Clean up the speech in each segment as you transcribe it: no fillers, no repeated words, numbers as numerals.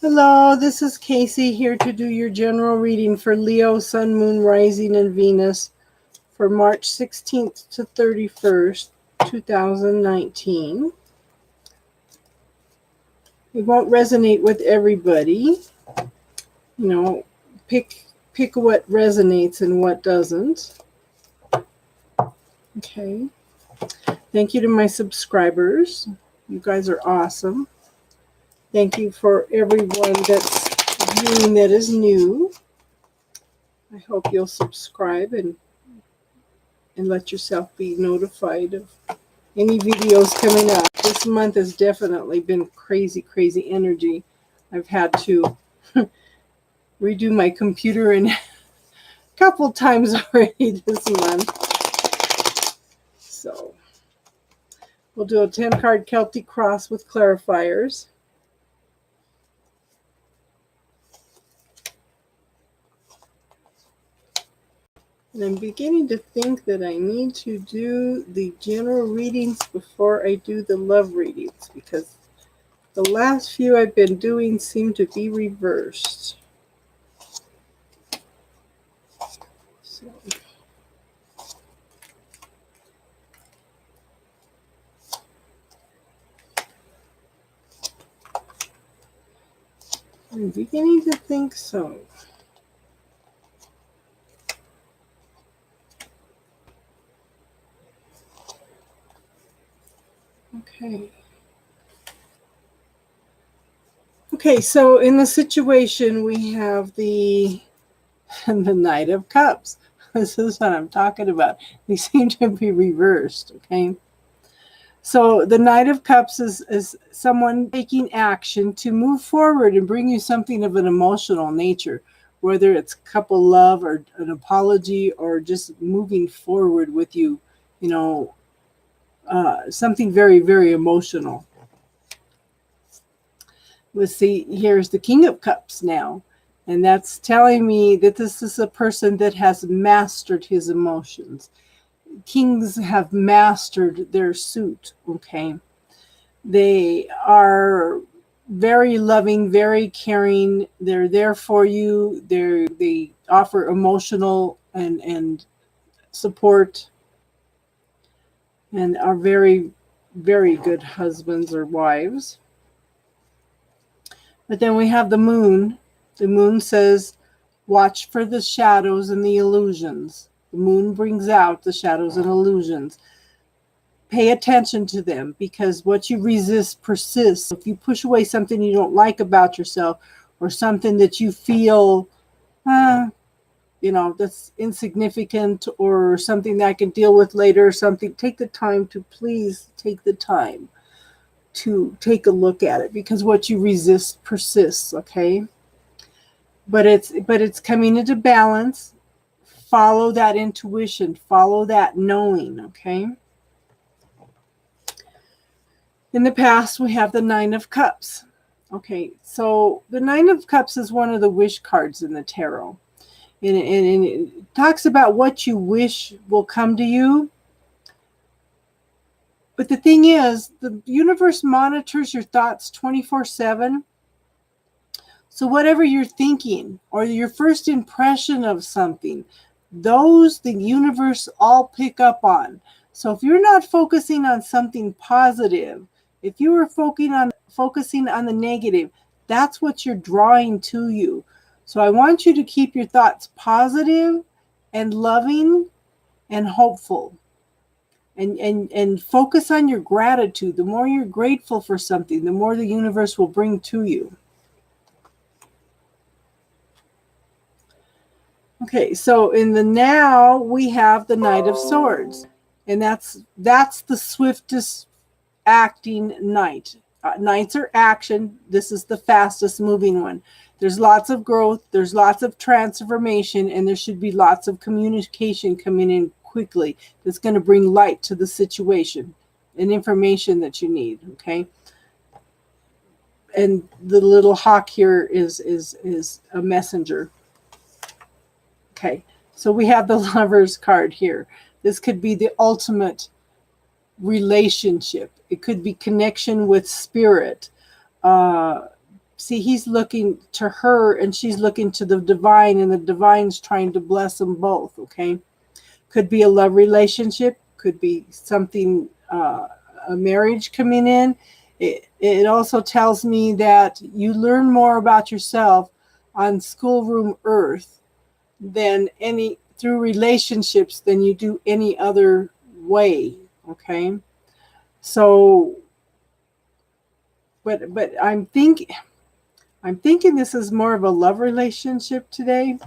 Hello, this is Casey here to do your general reading for Leo, Sun, Moon, Rising, and Venus for March 16th to 31st, 2019. It won't resonate with everybody. You know, pick what resonates and what doesn't. Okay. Thank you to my subscribers. You guys are awesome. Thank you for everyone that's viewing that is new. I hope you'll subscribe and let yourself be notified of any videos coming up. This month has definitely been crazy energy. I've had to redo my computer a couple times already this month. So we'll do a 10-card Celtic cross with clarifiers. And I'm beginning to think that I need to do the general readings before I do the love readings, because the last few I've been doing seem to be reversed. So I'm beginning to think so. Okay, so in the situation we have the Knight of Cups. This is what I'm talking about. They seem to be reversed, okay? So the Knight of Cups is someone taking action to move forward and bring you something of an emotional nature, whether it's couple love or an apology or just moving forward with you, something very emotional. Let's see, here's the King of Cups now. And that's telling me that this is a person that has mastered his emotions. Kings have mastered their suit, okay? They are very loving, very caring. They're there for you. They offer emotional and support, and are very good husbands or wives. But then we have the Moon. The Moon says, watch for the shadows and the illusions. The Moon brings out the shadows and illusions. Pay attention to them, because what you resist persists. If you push away something you don't like about yourself, or something that you feel, that's insignificant, or something that I can deal with later, or something, take the time to take a look at it, because what you resist persists, okay? But it's coming into balance. Follow that intuition, follow that knowing, okay? In the past, we have the Nine of Cups. Okay, so the Nine of Cups is one of the wish cards in the tarot. And it talks about what you wish will come to you. But the thing is, the universe monitors your thoughts 24/7. So whatever you're thinking, or your first impression of something, those the universe all pick up on. So if you're not focusing on something positive, if you were focusing on the negative, that's what you're drawing to you. So I want you to keep your thoughts positive and loving and hopeful. And focus on your gratitude. The more you're grateful for something, the more the universe will bring to you. Okay, so in the now, we have the Knight of Swords. And that's the swiftest acting knight. Knights are action. This is the fastest moving one. There's lots of growth. There's lots of transformation. And there should be lots of communication coming in quickly. That's going to bring light to the situation and information that you need, okay? And the little hawk here is a messenger. Okay, so we have the Lover's card here. This could be the ultimate relationship. It could be connection with spirit, see, he's looking to her and she's looking to the divine, and the divine's trying to bless them both, okay? Could be a love relationship, could be something, a marriage coming in. It also tells me that you learn more about yourself on schoolroom earth than any through relationships than you do any other way, okay? So, but I'm thinking this is more of a love relationship today,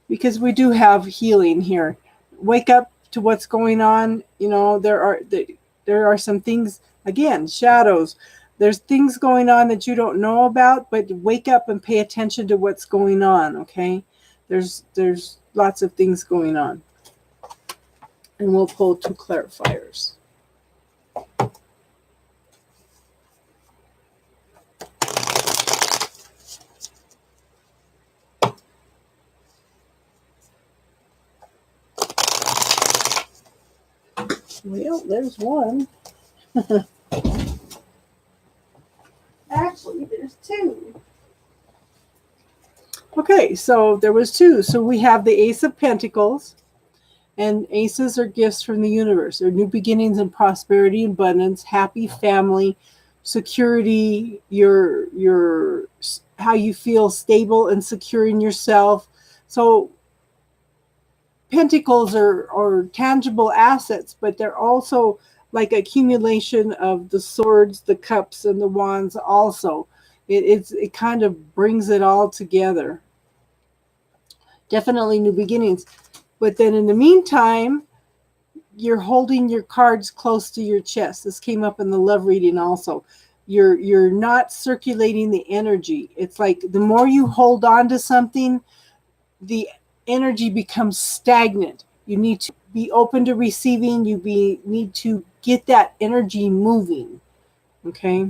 because we do have healing here. Wake up to what's going on. You know, there are some things, again, shadows. There's things going on that you don't know about, but wake up and pay attention to what's going on, okay? There's lots of things going on. And we'll pull 2 clarifiers. Well, there's one. Actually, there's 2. Okay, so there was 2. So we have the Ace of Pentacles, and aces are gifts from the universe. They're new beginnings and prosperity, abundance, happy family, security, your how you feel stable and secure in yourself. So pentacles are tangible assets, but they're also like accumulation of the swords, the cups, and the wands also. It kind of brings it all together. Definitely new beginnings. But then in the meantime, you're holding your cards close to your chest. This came up in the love reading also. You're not circulating the energy. It's like the more you hold on to something, the energy becomes stagnant. You need to be open to receiving. Need to get that energy moving. Okay.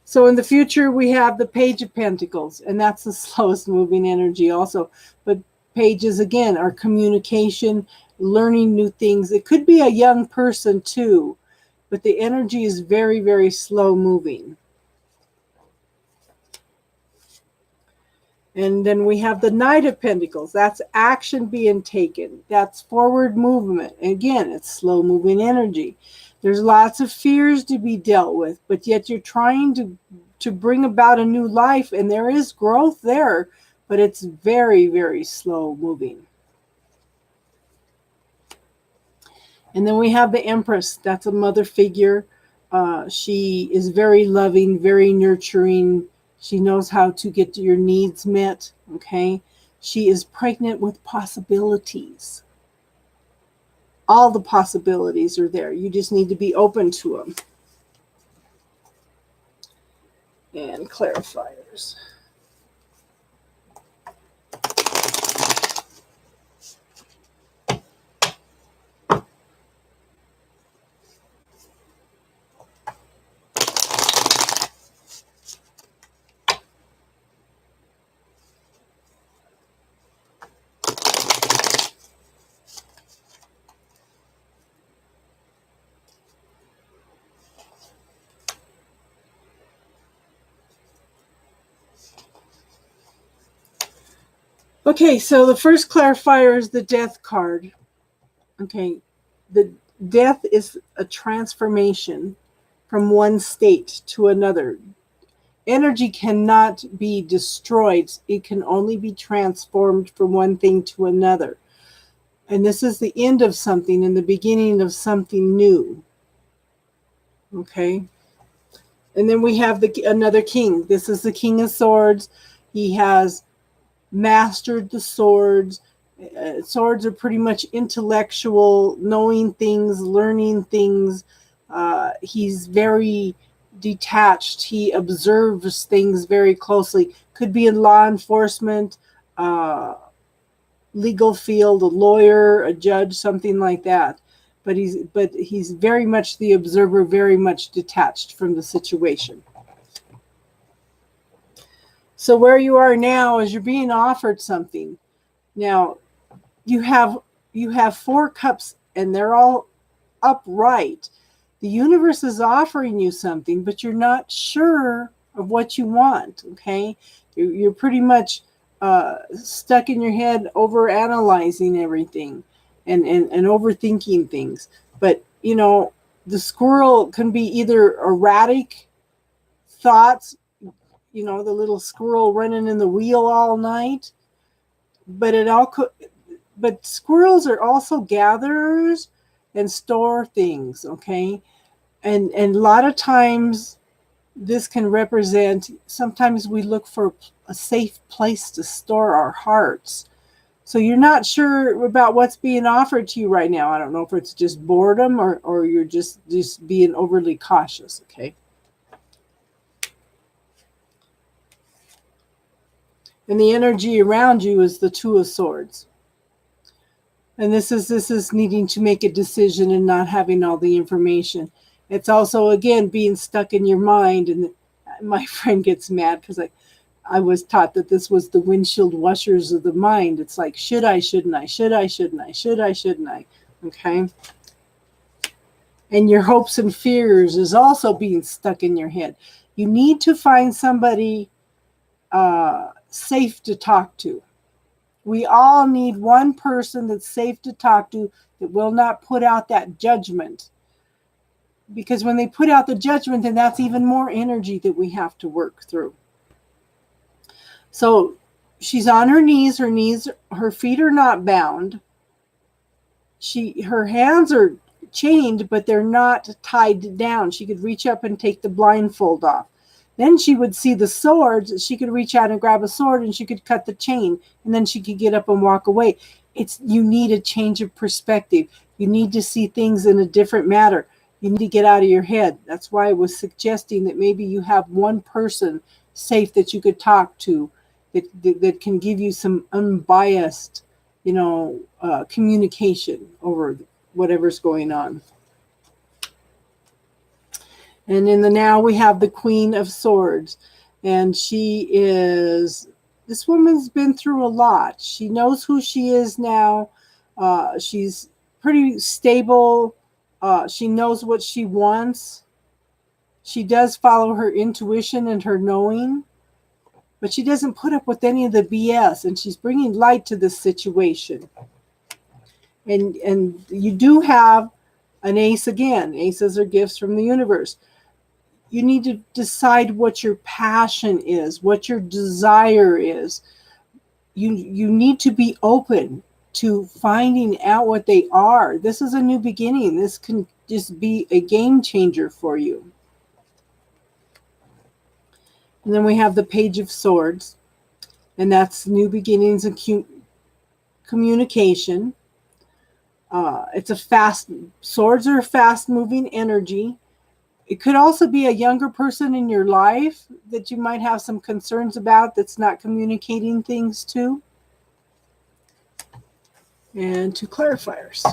So in the future, we have the Page of Pentacles, and that's the slowest moving energy also. But pages, again, are communication, learning new things. It could be a young person too, but the energy is very, very slow moving. And then we have the Knight of Pentacles. That's action being taken. That's forward movement. Again, it's slow moving energy. There's lots of fears to be dealt with, but yet you're trying to bring about a new life, and there is growth there, but it's very, very slow moving. And then we have the Empress. That's a mother figure. She is very loving, very nurturing. She knows how to get your needs met, okay? She is pregnant with possibilities. All the possibilities are there. You just need to be open to them. And clarifiers. Okay, so the first clarifier is the Death card. Okay, the death is a transformation from one state to another. Energy cannot be destroyed. It can only be transformed from one thing to another. And this is the end of something and the beginning of something new. Okay. And then we have another king. This is the King of Swords. He has mastered the swords. Swords are pretty much intellectual, knowing things, learning things. He's very detached. He observes things very closely. Could be in law enforcement, legal field, a lawyer, a judge, something like that. But he's very much the observer, very much detached from the situation. So where you are now is you're being offered something. Now, you have 4 cups, and they're all upright. The universe is offering you something, but you're not sure of what you want, okay? You're pretty much stuck in your head over analyzing everything and overthinking things. But, you know, the squirrel can be either erratic thoughts, you know, the little squirrel running in the wheel all night, but but squirrels are also gatherers and store things, okay? And a lot of times this can represent, sometimes we look for a safe place to store our hearts. So you're not sure about what's being offered to you right now. I don't know if it's just boredom or you're just being overly cautious, okay? And the energy around you is the Two of Swords. And this is needing to make a decision and not having all the information. It's also, again, being stuck in your mind. And my friend gets mad because I was taught that this was the windshield washers of the mind. It's like, should I, shouldn't I, should I, shouldn't I, should I, shouldn't I, okay? And your hopes and fears is also being stuck in your head. You need to find somebody safe to talk to. We all need one person that's safe to talk to, that will not put out that judgment. Because when they put out the judgment, then that's even more energy that we have to work through. So she's on her knees, her feet are not bound. Her hands are chained, but they're not tied down. She could reach up and take the blindfold off. Then she would see the swords. She could reach out and grab a sword and she could cut the chain, and then she could get up and walk away. You need a change of perspective. You need to see things in a different manner. You need to get out of your head. That's why I was suggesting that maybe you have one person safe that you could talk to that can give you some unbiased, communication over whatever's going on. And in the now we have the Queen of Swords. And this woman's been through a lot. She knows who she is now. She's pretty stable. She knows what she wants. She does follow her intuition and her knowing. But she doesn't put up with any of the BS. And she's bringing light to this situation. And you do have an ace again. Aces are gifts from the universe. You need to decide what your passion is, what your desire is. You need to be open to finding out what they are. This is a new beginning. This can just be a game changer for you. And then we have the Page of Swords, and that's new beginnings and communication. Swords are a fast-moving energy. It could also be a younger person in your life that you might have some concerns about that's not communicating things to. And 2 clarifiers.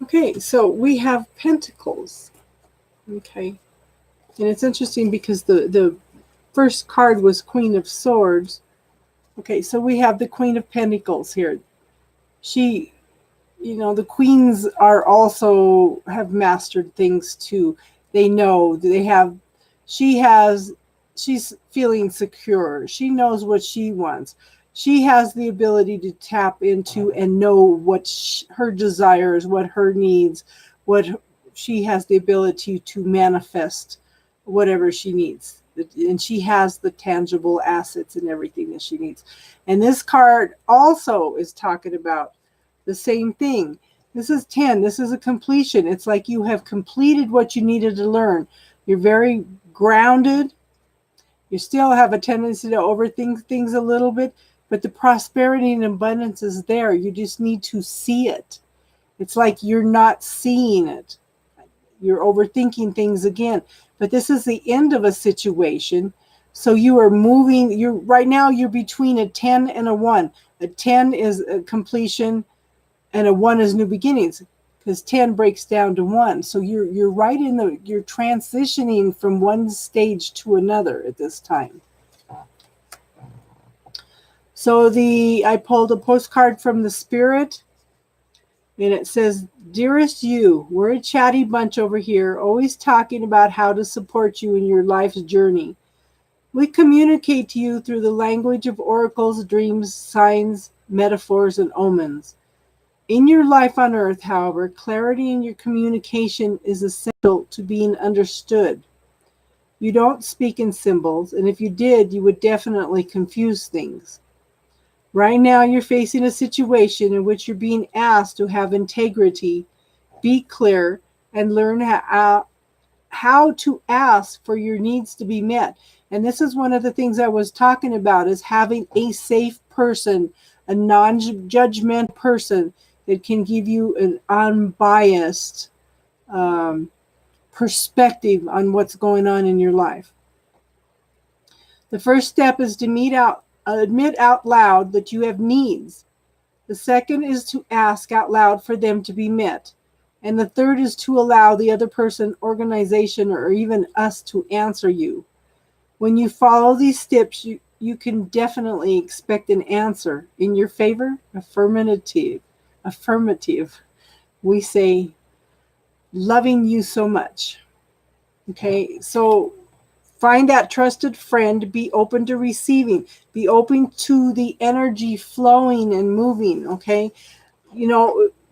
Okay, so we have Pentacles. Okay. And it's interesting because the first card was Queen of Swords. Okay, so we have the Queen of Pentacles here. She, the queens have mastered things too. They know she's feeling secure. She knows what she wants. She has the ability to tap into and know what her desires, what her needs, she has the ability to manifest whatever she needs. And she has the tangible assets and everything that she needs. And this card also is talking about the same thing. This is 10. This is a completion. It's like you have completed what you needed to learn. You're very grounded. You still have a tendency to overthink things a little bit, but the prosperity and abundance is there. You just need to see it. It's like you're not seeing it. You're overthinking things again. But this is the end of a situation. So you are moving. Right now you're between a 10 and a 1. A 10 is a completion. and a 1 is new beginnings, because 10 breaks down to 1. So you're right you're transitioning from one stage to another at this time. So I pulled a postcard from the Spirit, and it says, "Dearest you, we're a chatty bunch over here, always talking about how to support you in your life's journey. We communicate to you through the language of oracles, dreams, signs, metaphors, and omens. In your life on earth, however, clarity in your communication is essential to being understood. You don't speak in symbols, and if you did, you would definitely confuse things. Right now, you're facing a situation in which you're being asked to have integrity, be clear, and learn how to ask for your needs to be met." And this is one of the things I was talking about, is having a safe person, a non-judgmental person that can give you an unbiased perspective on what's going on in your life. The first step is to admit out loud that you have needs. The second is to ask out loud for them to be met. And the third is to allow the other person, organization, or even us to answer you. When you follow these steps, you can definitely expect an answer in your favor. Affirmative. We say, loving you so much. Okay, so find that trusted friend. Be open to receiving. Be open to the energy flowing and moving, okay?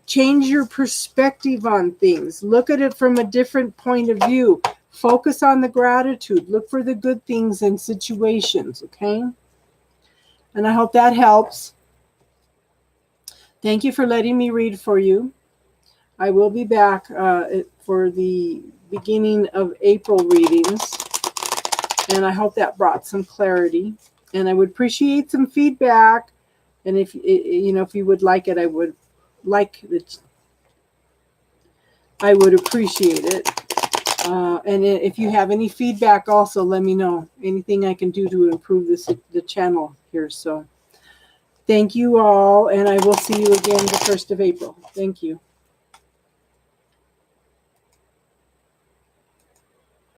Change your perspective on things. Look at it from a different point of view. Focus on the gratitude. Look for the good things in situations, okay? And I hope that helps. Thank you for letting me read for you. I will be back for the beginning of April readings, and I hope that brought some clarity. And I would appreciate some feedback. And if you would like it, I would appreciate it. And if you have any feedback, also let me know. Anything I can do to improve the channel here. So thank you all, and I will see you again the 1st of April. Thank you.